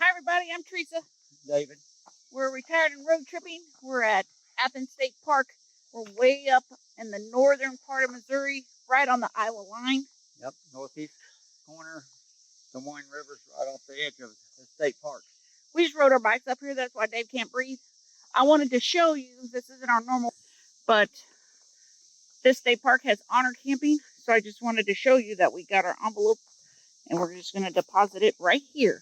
Hi everybody, I'm Teresa. David. We're retired and road tripping. We're at Athens State Park. We're way up in the northern part of Missouri, right on the Iowa line. Yep, northeast corner. Des Moines River's right off the edge of the state park. We just rode our bikes up here. That's why Dave can't breathe. I wanted to show you, this isn't our normal, but this state park has honor camping. So I just wanted to show you that we got our envelope and we're just going to deposit it right here.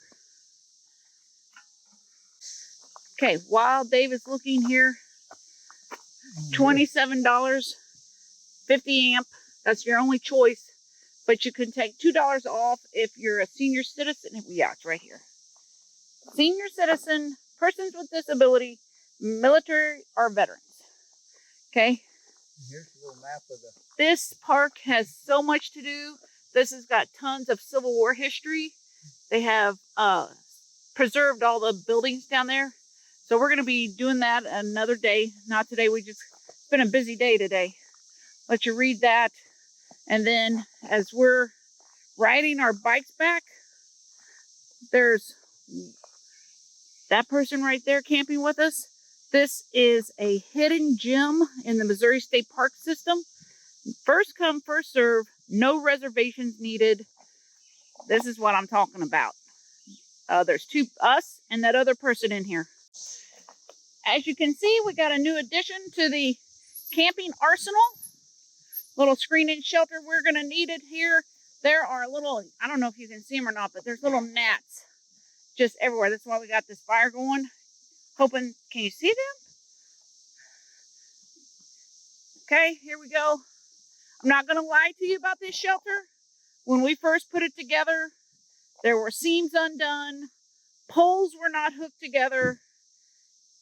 Okay, while Dave is looking here, $27, 50 amp. That's your only choice. But you can take $2 off if you're a senior citizen. Yeah, it's right here. Senior citizen, persons with disability, military, or veterans. Okay? Here's a little map of the... This park has so much to do. This has got tons of Civil War history. They have preserved all the buildings down there. So we're going to be doing that another day. Not today. It's been a busy day today. Let you read that. And then as we're riding our bikes back, there's that person right there camping with us. This is a hidden gem in the Missouri State Park system. First come, first serve, no reservations needed. This is what I'm talking about. There's us and that other person in here. As you can see, we got a new addition to the camping arsenal. Little screen and shelter. We're going to need it here. There are little, I don't know if you can see them or not, but there's little gnats just everywhere. That's why we got this fire going. Hoping, can you see them? Okay, here we go. I'm not going to lie to you about this shelter. When we first put it together, there were seams undone. Poles were not hooked together.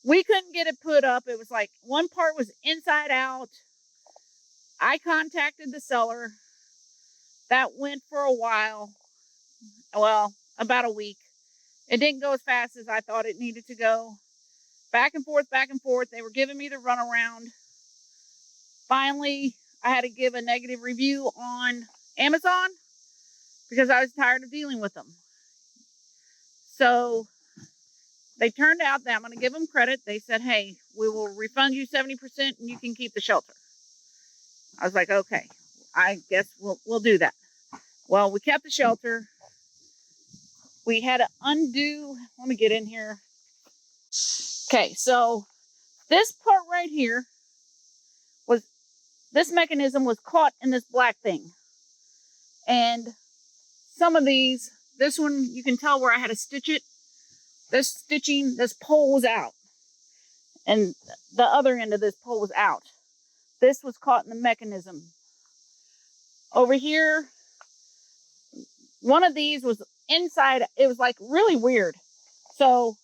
We couldn't get it put up. It was like one part was inside out. I contacted the seller. That went for a while. Well, about a week. It didn't go as fast as I thought it needed to go. Back and forth, back and forth. They were giving me the runaround. Finally, I had to give a negative review on Amazon because I was tired of dealing with them. So they turned out that I'm going to give them credit. They said, hey, we will refund you 70% and you can keep the shelter. I was like, okay, I guess we'll do that. Well, we kept the shelter. We had to undo. Let me get in here. Okay, so this part right here this mechanism was caught in this black thing. And some of these, this one, you can tell where I had to stitch it. This stitching, this pole was out. And the other end of this pole was out. This was caught in the mechanism. Over here, one of these was inside. It was like really weird. So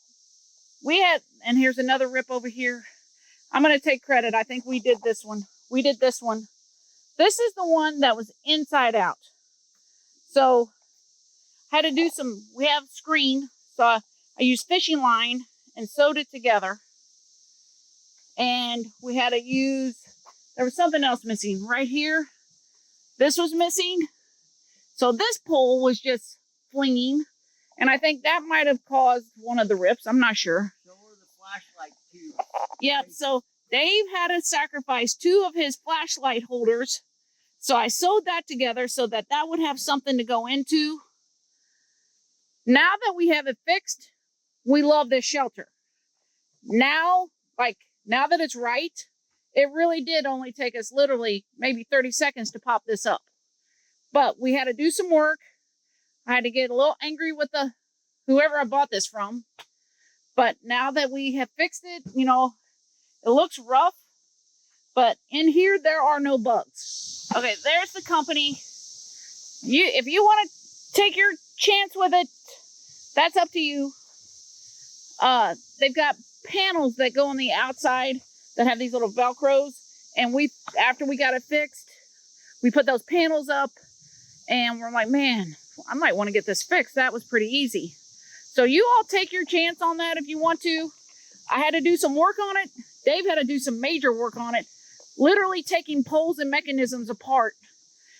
we had, and here's another rip over here. I'm going to take credit. I think we did this one. We did this one. This is the one that was inside out. So had to do some, we have screen. So I used fishing line and sewed it together. And we had to use, there was something else missing right here. This was missing. So this pole was just flinging. And I think that might have caused one of the rips. I'm not sure. So were the flashlight too. Yeah, so Dave had to sacrifice 2 of his flashlight holders. So I sewed that together so that that would have something to go into. Now that we have it fixed, we love this shelter. Now that it's right, it really did only take us literally maybe 30 seconds to pop this up. But we had to do some work. I had to get a little angry with whoever I bought this from. But now that we have fixed it, you know, it looks rough, but in here, there are no bugs. Okay, there's the company. If you want to take your chance with it, that's up to you. They've got panels that go on the outside that have these little Velcros. And after we got it fixed, we put those panels up and we're like, man, I might want to get this fixed. That was pretty easy. So you all take your chance on that if you want to. I had to do some work on it. Dave had to do some major work on it. Literally taking poles and mechanisms apart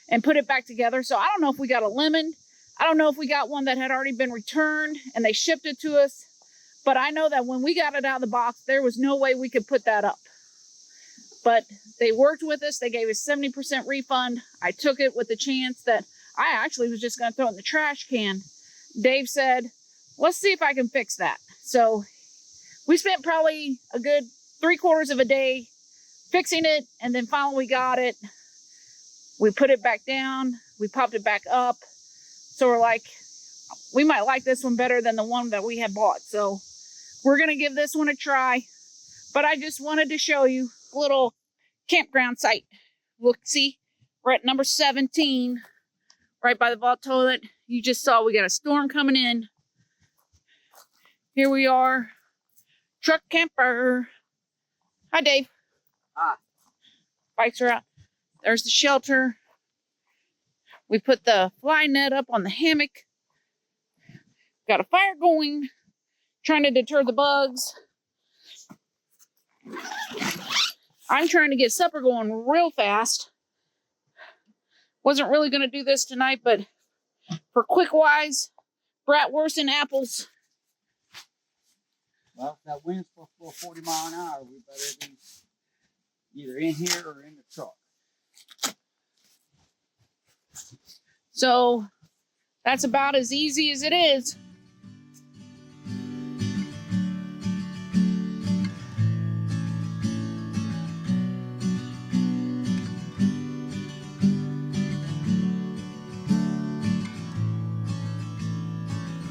and put it back together. So I don't know if we got a lemon. I don't know if we got one that had already been returned and they shipped it to us, but I know that when we got it out of the box, there was no way we could put that up. But they worked with us. They gave us 70% refund. I took it with the chance that I actually was just going to throw it in the trash can. Dave said, let's see if I can fix that. So we spent probably a good 3/4 of a day fixing it, and then finally we got it. We put it back down. We popped it back up. So we're like, we might like this one better than the one that we had bought. So we're going to give this one a try. But I just wanted to show you a little campground site. Look, see, we're at number 17, right by the vault toilet. You just saw we got a storm coming in. Here we are. Truck camper. Hi, Dave. Hi. Bikes are out. There's the shelter. We put the fly net up on the hammock. Got a fire going, trying to deter the bugs. I'm trying to get supper going real fast. Wasn't really going to do this tonight, but for quick wise, bratwurst and apples. Well, if that wind's supposed to blow 40 miles an hour, we better be either in here or in the truck. So that's about as easy as it is.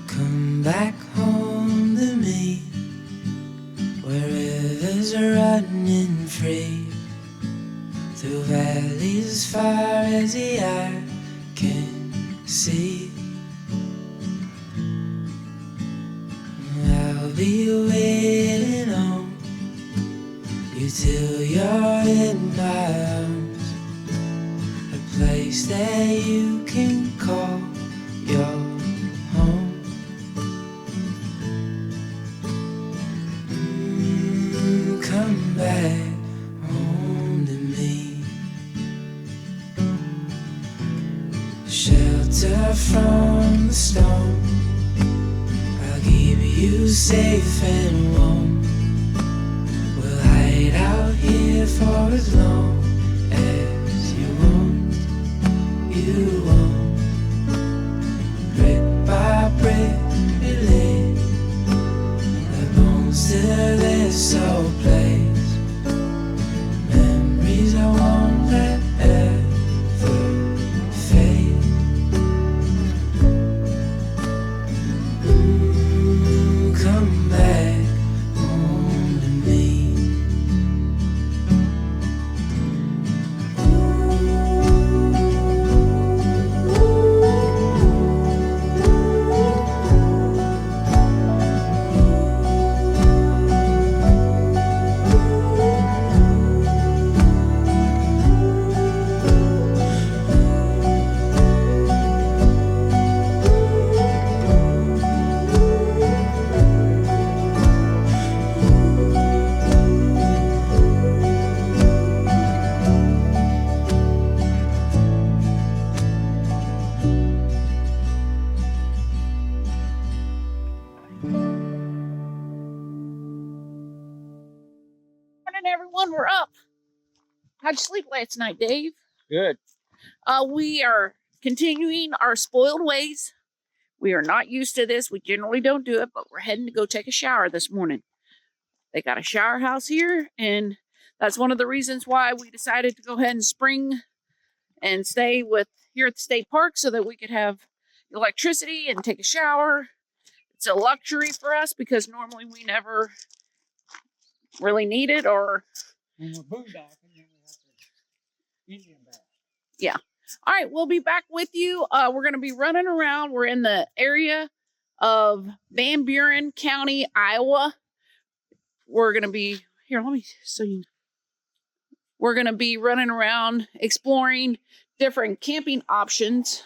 Come back home to me, where rivers are running free, through valleys as far as the eye can see. I'll be waiting on you till you're in my arms, a place that you can call your home. Come back home to me, shelter from the storm. I'll keep you safe and warm. We'll hide out here for as long as you want. You want, brick by brick, we lay the bones to this old place. Memories I won't let ever fade. Come back home to me. Morning, everyone. We're up. How'd you sleep last night, Dave? Good. We are continuing our spoiled ways. We are not used to this. We generally don't do it, but we're heading to go take a shower this morning. They got a shower house here, and that's one of the reasons why we decided to go ahead and spring and stay here at the state park so that we could have electricity and take a shower. It's a luxury for us because normally we never really need it, or When we're boondocking, then we have to Indian bath. yeah. All right, we'll be back with you. We're going to be running around. We're in the area of Van Buren County, Iowa. We're going to be here. We're going to be running around exploring different camping options.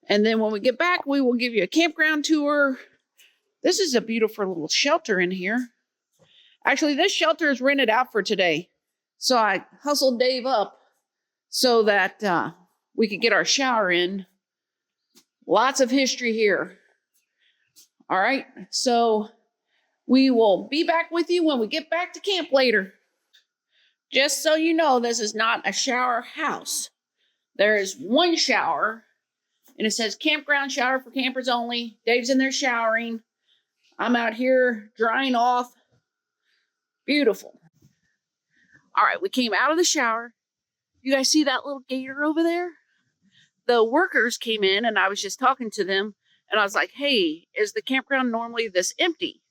And then when we get back, we will give you a campground tour. This is a beautiful little shelter in here. Actually, this shelter is rented out for today. So I hustled Dave up so that we could get our shower in Lots of history here. All right, so we will be back with you when we get back to camp later. Just so you know, this is not a shower house. There is one shower, and it says campground shower for campers only. Dave's in there showering. I'm out here drying off. Beautiful. All right, we came out of the shower. You guys see that little gator over there? The workers came in, and I was just talking to them, and I was like, hey, is the campground normally this empty?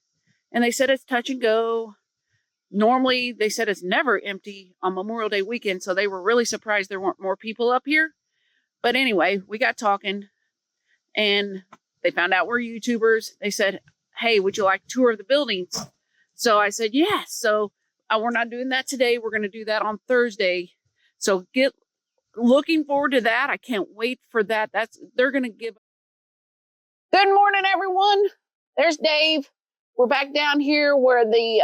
And they said it's touch and go. Normally, they said it's never empty on Memorial Day weekend, so they were really surprised there weren't more people up here. But anyway, we got talking, and they found out we're YouTubers. They said, hey, would you like a tour of the buildings? So I said, yes. So we're not doing that today. We're going to do that on Thursday. So get looking forward to that. I can't wait for that. They're going to give. Good morning, everyone. There's Dave. We're back down here where the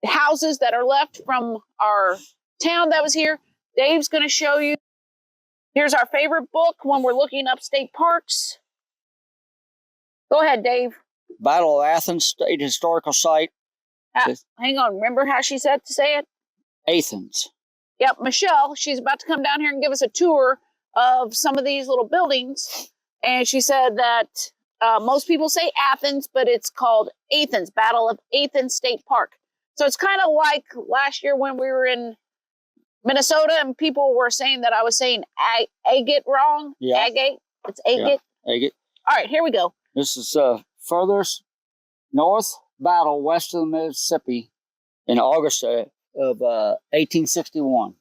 houses that are left from our town that was here. Dave's going to show you. Here's our favorite book when we're looking up state parks. Go ahead, Dave. Battle of Athens State Historical Site. Hang on. Remember how she said to say it? Athens. Yep, Michelle. She's about to come down here and give us a tour of some of these little buildings. And she said that most people say Athens, but it's called Athens, Battle of Athens State Park. So it's kind of like last year when we were in Minnesota and people were saying that I was saying agate wrong. Yeah. Agate. It's agate. Yeah. Agate. All right, here we go. This is furthest north battle west of the Mississippi in August of 1861.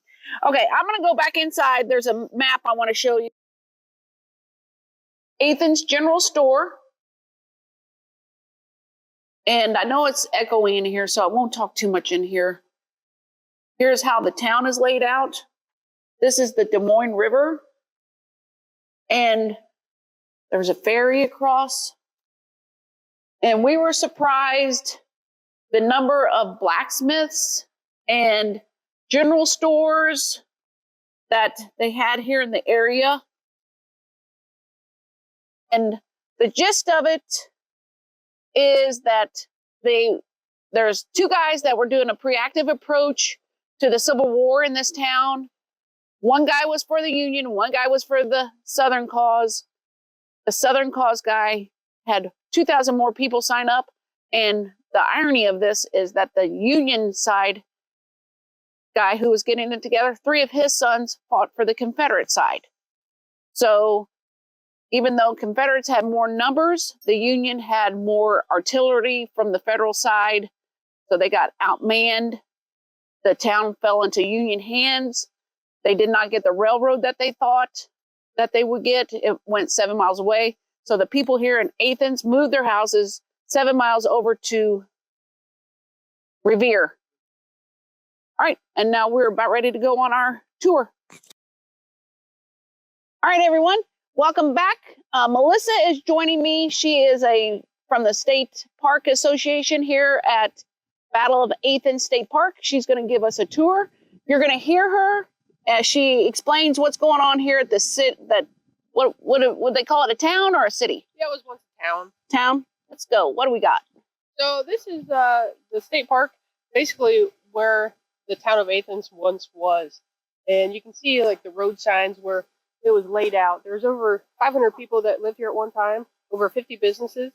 Okay, I'm going to go back inside. There's a map I want to show you. Athens General Store. And I know it's echoing in here, so I won't talk too much in here. Here's how the town is laid out. This is the Des Moines River. And there's a ferry across. And we were surprised the number of blacksmiths and general stores that they had here in the area. And the gist of it is that there's two guys that were doing a preactive approach to the Civil War in this town. One guy was for the Union, one guy was for the Southern cause. The Southern cause guy had 2,000 more people sign up. And the irony of this is that the Union side guy who was getting it together, 3 of his sons fought for the Confederate side. So even though Confederates had more numbers, the Union had more artillery from the Federal side. So they got outmanned. The town fell into Union hands. They did not get the railroad that they thought that they would get. It went 7 miles away. So the people here in Athens moved their houses 7 miles over to Revere. All right, and now we're about ready to go on our tour. All right, everyone. Welcome back. Melissa is joining me. She is from the State Park Association here at Battle of Athens State Park. She's going to give us a tour. You're going to hear her as she explains what's going on here at the what would they call it, a town or a city? Yeah, it was once a town. Town? Let's go. What do we got? So this is the state park, basically where the town of Athens once was. And you can see like the road signs where it was laid out. There's over 500 people that lived here at one time, over 50 businesses,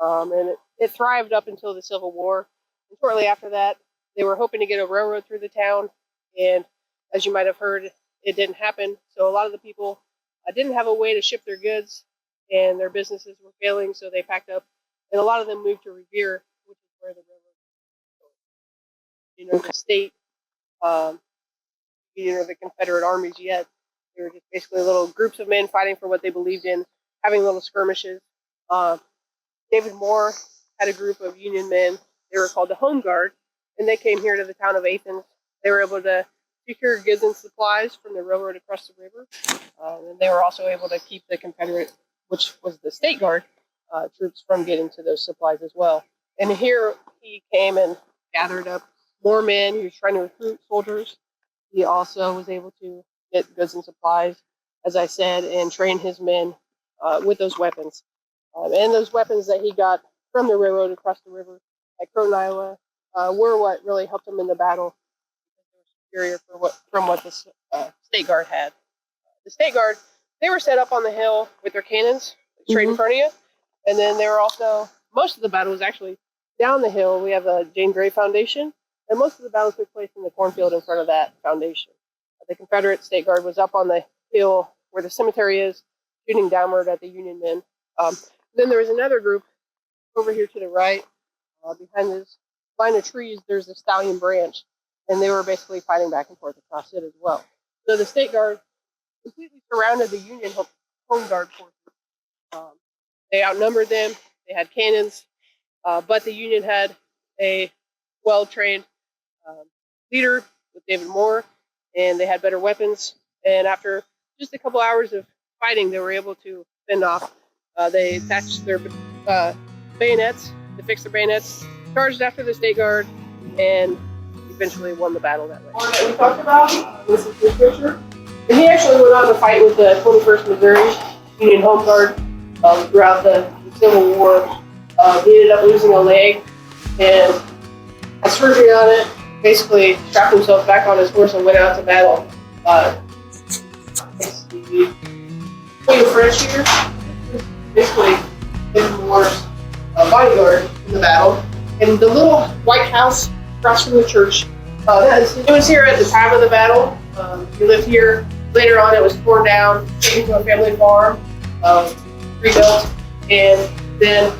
and it thrived up until the Civil War. And shortly after that, they were hoping to get a railroad through the town, and as you might have heard, it didn't happen. So a lot of the people didn't have a way to ship their goods, and their businesses were failing, so they packed up, and a lot of them moved to Revere, which is where the railroad was. The state, the Confederate armies yet. They were just basically little groups of men fighting for what they believed in, having little skirmishes. David Moore had a group of Union men. They were called the Home Guard, and they came here to the town of Athens. They were able to secure goods and supplies from the railroad across the river. And they were also able to keep the Confederate, which was the State Guard, troops from getting to those supplies as well. And here he came and gathered up more men. He was trying to recruit soldiers. He also was able to get goods and supplies, as I said, and train his men with those weapons. And those weapons that he got from the railroad across the river at Croton, Iowa, were what really helped him in the battle. They were superior from what the State Guard had. The State Guard, they were set up on the hill with their cannons straight in front of you. And then they were also, most of the battle was actually down the hill. We have the Jane Gray Foundation, and most of the battle took place in the cornfield in front of that foundation. The Confederate State Guard was up on the hill where the cemetery is, shooting downward at the Union men. Then there was another group over here to the right. Behind this line of trees, there's a stallion branch, and they were basically fighting back and forth across it as well. So the State Guard completely surrounded the Union home guard forces. They outnumbered them. They had cannons, but the Union had a well-trained leader with David Moore, and they had better weapons. And after just a couple hours of fighting, they were able to fend off. They attached their bayonets, to fix their bayonets, charged after the State Guard, and eventually won the battle that way. One that we talked about, this is his picture. And he actually went on to fight with the 21st Missouri Union Home Guard throughout the Civil War. He ended up losing a leg and had surgery on it, basically strapped himself back on his horse and went out to battle. Queen French here, basically David Moore's bodyguard in the battle. And the little white house across from the church, it was here at the time of the battle. He lived here. Later on, it was torn down, taken to a family farm, rebuilt, and then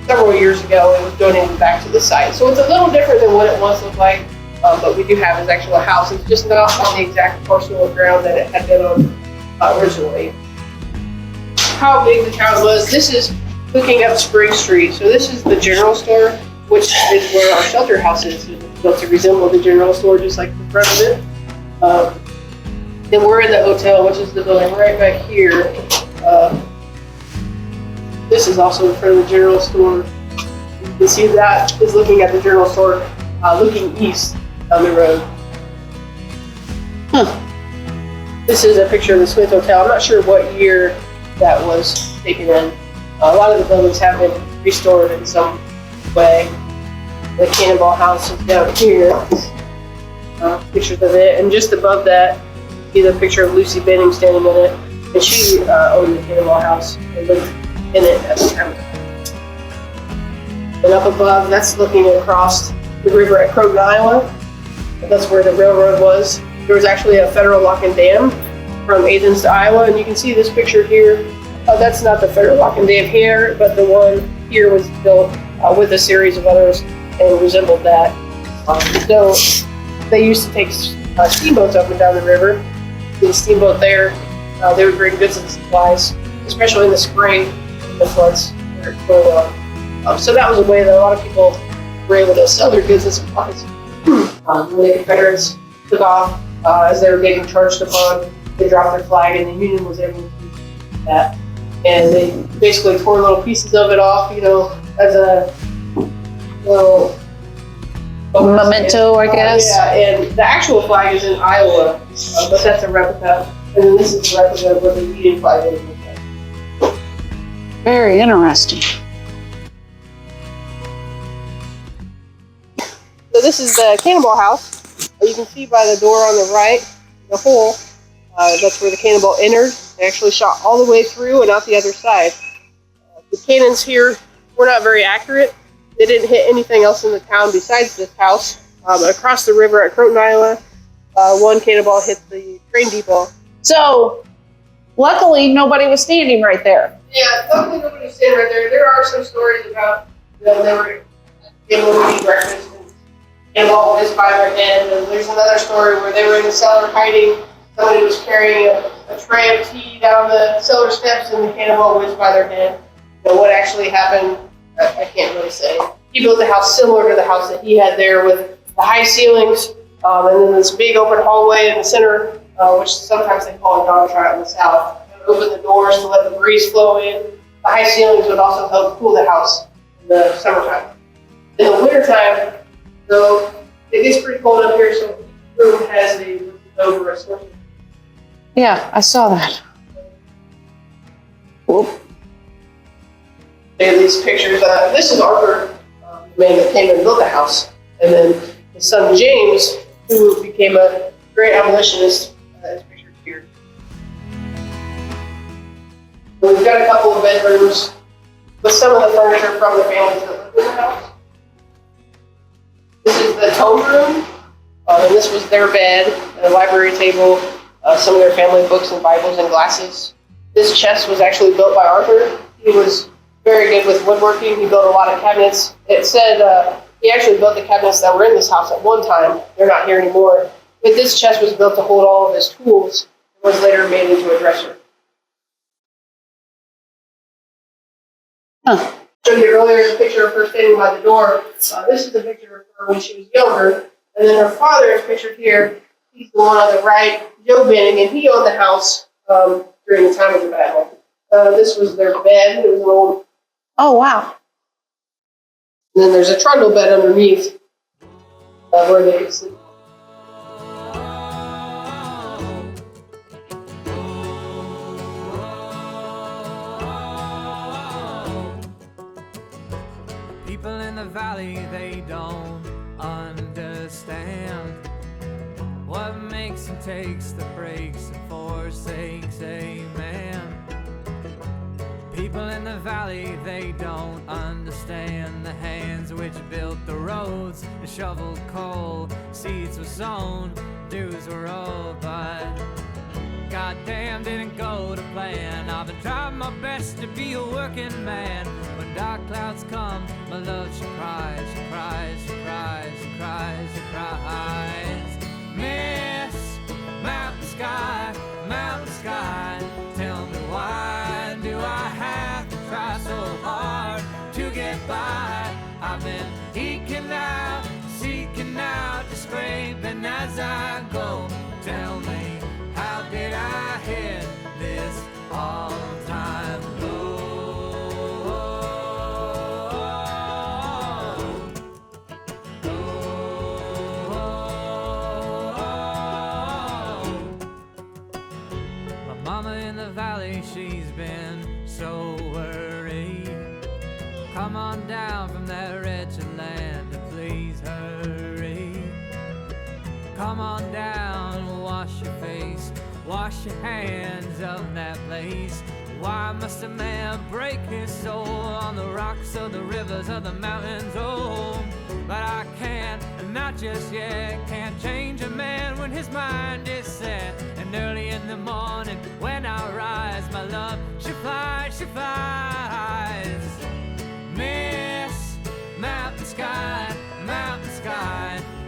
several years ago, it was donated back to the site. So it's a little different than what it once looked like, but we do have his actual house. It's just not on the exact parcel of ground that it had been on originally. How big the town was, this is looking up Spring Street. So this is the general store, which is where our shelter house is. It's built to resemble the general store, just like the front of it. Then we're in the hotel, which is the building right back here. This is also in front of the general store. You can see that is looking at the general store, looking east on the road. This is a picture of the Smith Hotel. I'm not sure what year that was taken in. A lot of the buildings have been restored in some way. The Cannonball House is down here. Pictures of it, and just above that, you see the picture of Lucy Benning standing in it, and she owned the Cannonball House and lived in it at the time. And up above, that's looking across the river at Croton, Iowa. And that's where the railroad was. There was actually a federal lock and dam from Athens to Iowa, and you can see this picture here. That's not the federal lock and dam here, but the one here was built with a series of others and resembled that. So they used to take steamboats up and down the river. The steamboat there, they would bring goods and supplies, especially in the spring when the floods were going on. So that was a way that a lot of people were able to sell their goods and supplies. When the Confederates took off, as they were getting charged upon, they dropped their flag, and the Union was able to do that. And they basically tore little pieces of it off, as a little memento, I guess. Yeah, and the actual flag is in Iowa, but that's a replica. And then this is a replica of what the Union flag is. Very interesting. So this is the Cannonball House. You can see by the door on the right, the hole. That's where the cannonball entered. They actually shot all the way through and out the other side. The cannons here were not very accurate. They didn't hit anything else in the town besides this house. Across the river at Croton, Iowa, one cannonball hit the train depot. So, luckily, nobody was standing right there. Yeah, luckily nobody was standing right there. There are some stories about, they were able to eat breakfast and cannonball was by their head. And there's another story where they were in the cellar hiding. Somebody was carrying a tray of tea down the cellar steps, and the cannonball whizzed by their head. What actually happened, I can't really say. He built a house similar to the house that he had there, with the high ceilings, and then this big open hallway in the center, which sometimes they call a dog trot in the south. Open the doors to let the breeze flow in. The high ceilings would also help cool the house in the summertime. In the wintertime, though, it gets pretty cold up here, so the room has over a source Yeah, I saw that. Whoop. They have these pictures. This is Arthur, the man that came and built the house. And then his son James, who became a great abolitionist, is pictured here. We've got a couple of bedrooms with some of the furniture from the families that lived in the house. This is the tone room, and this was their bed, a library table, some of their family books and Bibles and glasses. This chest was actually built by Arthur. He was very good with woodworking. He built a lot of cabinets. It said he actually built the cabinets that were in this house at one time. They're not here anymore. But this chest was built to hold all of his tools and was later made into a dresser. Showed you earlier the picture of her standing by the door. This is a picture of her when she was younger. And then her father is pictured here. He's the one on the right, Joe Benning, and he owned the house during the time of the battle. This was their bed. It was an old... Oh, wow. And then there's a trundle bed underneath where they could sleep. People in the valley, they don't understand what makes and takes the breaks and forsakes a man. People in the valley, they don't understand the hands which built the roads and shoveled coal. Seeds were sown, dews were rolled, but goddamn didn't go to plan. I've been trying my best to be a working man. When dark clouds come, my love, she cries, she cries, she cries, she cries, she cries. Miss mountain sky, tell me why do I have to try so hard to get by? I've been eking out, seeking out, just scraping as I go. Tell me, how did I hit this all-time low? My mama in the valley, she's been so worried. Come on down from that wretched land and please hurry. Come on down, wash your face, wash your hands of that place. Why must a man break his soul on the rocks of the rivers of the mountains? Oh, but I can't, not just yet. Can't change a man when his mind is set. And early in the morning when I rise, my love, she flies, she flies. Miss mountain sky,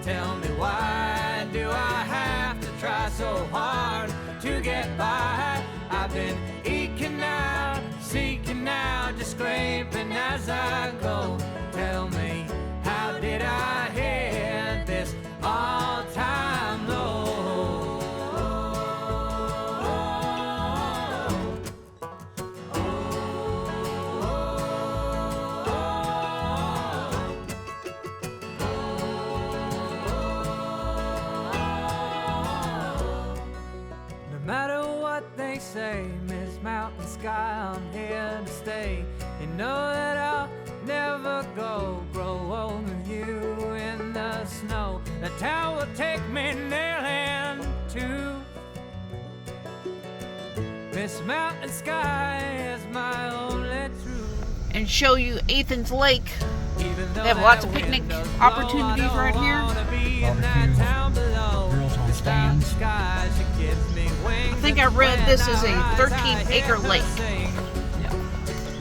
tell me why do I have to try so hard to get by? I've been eking out, seeking out, just scraping as I go. Tell me, how did I hit this all-time low? No matter what they say, Miss Mountain Sky, I'm here to stay. You know that I'll never grow old with you in the snow. The town will take me nail and tooth. Miss Mountain Sky is my only truth. And show you Athens Lake. Even though They have lots of that picnic wind does blow, opportunities I right don't here. wanna be in that town below. Girls on This mountain stands. sky, she gives me wings. I think I read When this is a I rise, 13-acre I hear lake. her sing.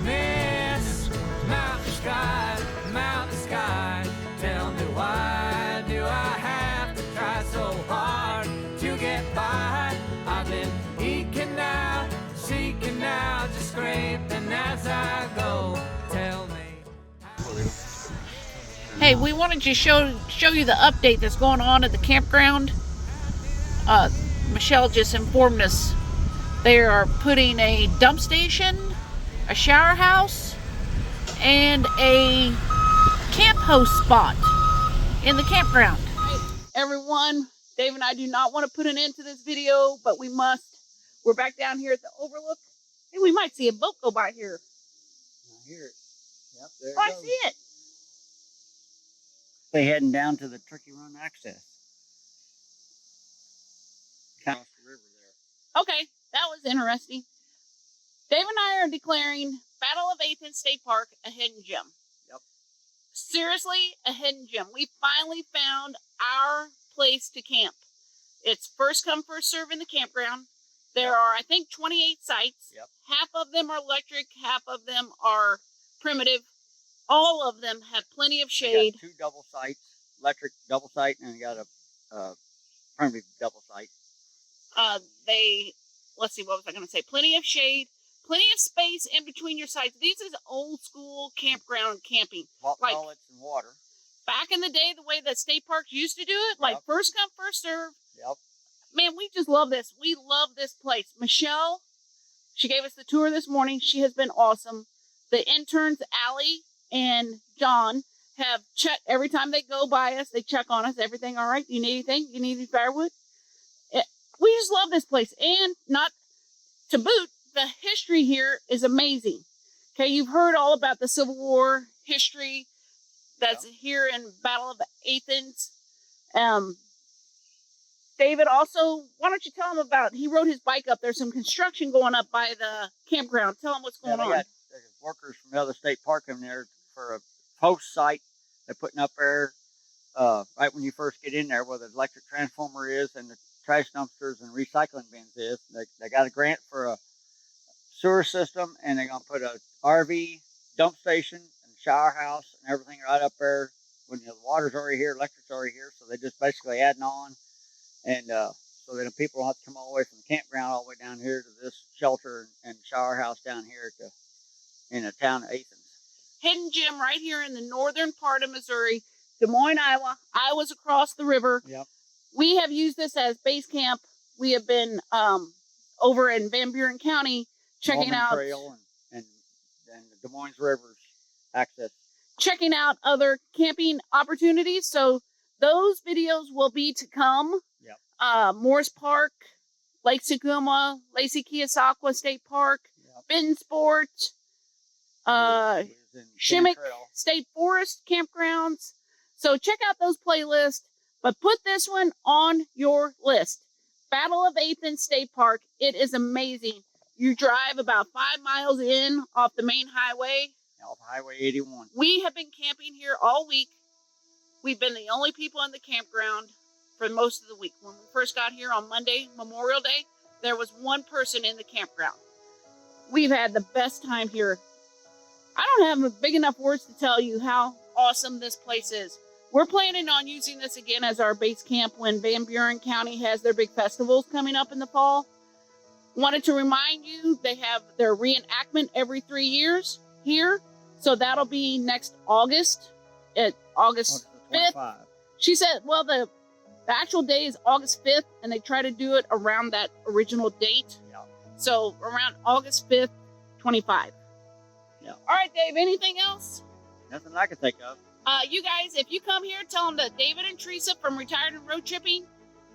Miss mountain sky, tell me why do I have to try so hard to get by? I've been eking out, seeking out, just scraping as I go. Tell me. Hey, we wanted to show you the update that's going on at the campground. Michelle just informed us they are putting a dump station, a shower house, and a camp host spot in the campground. Everyone, Dave and I do not want to put an end to this video, but we must We're back down here at the overlook. Hey, we might see a boat go by here. I hear it. Yep, there it Oh, I goes. see it. They heading down to the Turkey Run access. Across the river there. Okay, that was interesting. Dave and I are declaring Battle of Athens State Park a hidden gem. Yep. Seriously, a hidden gem. We finally found our place to camp. It's first come, first serve in the campground. There are, I think, 28 sites. Yep. Half of them are electric, half of them are primitive. All of them have plenty of shade. They got 2 double sites, electric double site, and they got a primitive double site. Let's see, what was I going to say? Plenty of shade, plenty of space in between your sites. This is old school campground camping. Like toilets and water. Back in the day, the way that state parks used to do it, like first come, first serve. Yep. Man, we just love this. We love this place. Michelle, she gave us the tour this morning. She has been awesome. The interns, Allie and John, have checked every time they go by us. They check on us. Everything all right? You need anything? You need any firewood? We just love this place. And not to boot, the history here is amazing. Okay, you've heard all about the Civil War history that's here in Battle of Athens. David, also, why don't you tell him about, he rode his bike up. There's some construction going up by the campground. Tell him what's going on. Got workers from the other state park in there for a post site they're putting up there right when you first get in there, where the electric transformer is and the trash dumpsters and recycling bins is. They got a grant for a sewer system, and they're going to put a RV dump station and shower house and everything right up there. When the water's already here, electric's already here, so they just basically adding on. And so that people don't have to come all the way from the campground all the way down here to this shelter and shower house down here in the town of Athens. Hidden gem right here in the northern part of Missouri, Des Moines, Iowa. Iowa's across the river. Yep. We have used this as base camp. We have been over in Van Buren County checking Mormon out Trail and the Des Moines River's access. Checking out other camping opportunities. So those videos will be to come. Yep. Morris Park, Lake Sakuma, Lacey Keosauqua State Park, Yep. Benton Sport, Shimmick State Forest campgrounds. So check out those playlists, but put this one on your list. Battle of Athens State Park. It is amazing. You drive about 5 miles in off the main highway. Off Highway 81. We have been camping here all week. We've been the only people in the campground for most of the week. When we first got here on Monday, Memorial Day, there was one person in the campground. We've had the best time here. I don't have big enough words to tell you how awesome this place is. We're planning on using this again as our base camp when Van Buren County has their big festivals coming up in the fall. Wanted to remind you, they have their reenactment every 3 years here. So that'll be next August, August 5th. She said, well, the actual day is August 5th, and they try to do it around that original date. Yeah. So around August 5th, 25. Yeah. All right, Dave, anything else? Nothing I can think of. You guys, if you come here, tell them that David and Teresa from Retired and Road Tripping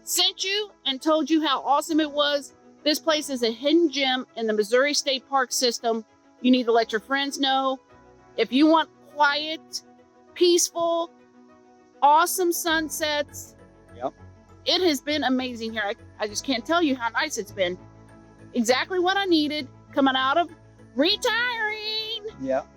sent you and told you how awesome it was. This place is a hidden gem in the Missouri State Park system. You need to let your friends know. If you want quiet, peaceful, awesome sunsets, yep, it has been amazing here. I just can't tell you how nice it's been. Exactly what I needed coming out of retiring. Yep.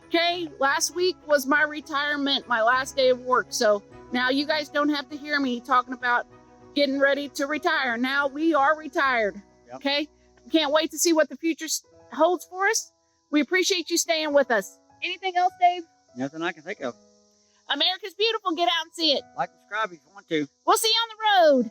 Okay, last week was my retirement, my last day of work. So now you guys don't have to hear me talking about getting ready to retire. Now we are retired. Yep. Okay, can't wait to see what the future holds for us. We appreciate you staying with us. Anything else, Dave? Nothing I can think of. America's beautiful. Get out and see it. Like and subscribe if you want to. We'll see you on the road.